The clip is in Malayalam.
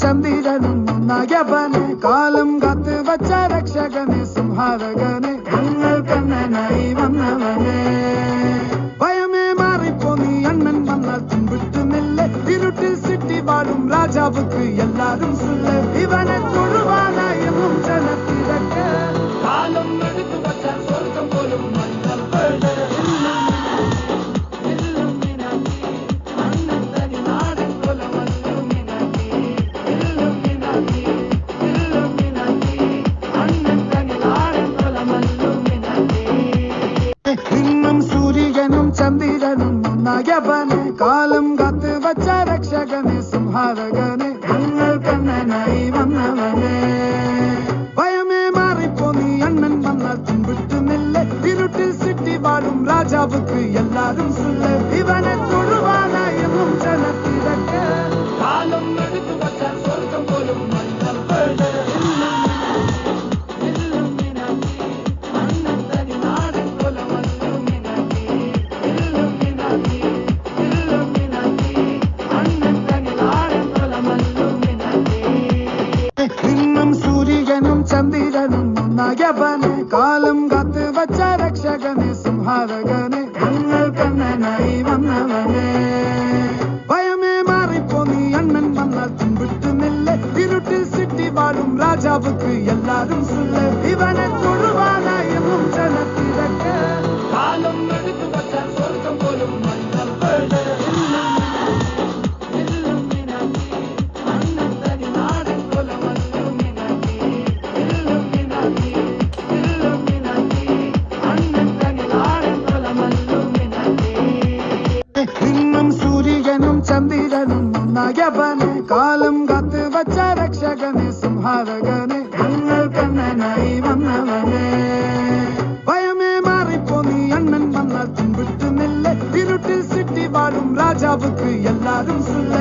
ചന്ദ്രനും ഒന്നായവനെ കാലം കാത്ത് വച്ച രക്ഷകനെ സംഹാരകനെ ഞങ്ങൾ കണ്ണനായി വന്നവനെ ഭയമേ മാറിപ്പോ നീ അണ്ണൻ വന്നാൽ പിൻവിട്ടുന്നില്ല ഇരുട്ടിൽ സിറ്റി വാഴും രാജാവുക്ക് എല്ലാരും സുല്ല ഇവനെ തൊഴുവാനായും ജനത്തിരക്ക് കാലം എടുത്തു വച്ച സ്വർഗം പോലും ചന്ദ്രനും ഒന്നായവനെ കാലം കാത്ത് വച്ച രക്ഷകനെ സംഹാരകനെ ഞങ്ങൾ കണ്ണനായി വന്നവനെ ഭയമേ മാറിപ്പോ നീ അണ്ണൻ വന്നാൽ പിൻവിട്ടുന്നില്ല ഇരുട്ടിൽ സിറ്റി വാഴും രാജാവുക്ക് എല്ലാരും സുല്ല ഇവനെ തൊഴുവാനായും ജനത്തിരക്ക് കാലം എടുത്തു വച്ച സ്വർഗം പോലും ചന്ദ്രനും ഒന്നായവനെ കാലം കാത്ത് വച്ച രക്ഷകനെ സംഹാരകനെ ഞങ്ങൾ കണ്ണനായി വന്നവനെ ഭയമേ മാറിപ്പോ നീ അണ്ണൻ വന്നാൽ പിൻവിട്ടുന്നില്ല ഇരുട്ടിൽ സിറ്റി വാഴും രാജാവുക്ക് എല്ലാരും സുല്ല ഇവനെ തൊഴുവാനായും ജനത്തിരക്ക് കാലം എടുത്തു വച്ച സ്വർഗം പോലും ചന്ദ്രനും ഒന്നായവനെ കാലം കാത്ത് വച്ച രക്ഷകനെ സംഹാരകനെ ഞങ്ങൾ കണ്ണനായി വന്നവനെ ഭയമേ മാറിപ്പോ നീ അണ്ണൻ വന്നാൽ പിൻവിട്ടുന്നില്ല ഇരുട്ടിൽ സിറ്റി വാഴും രാജാവുക്ക് എല്ലാരും സുല്ല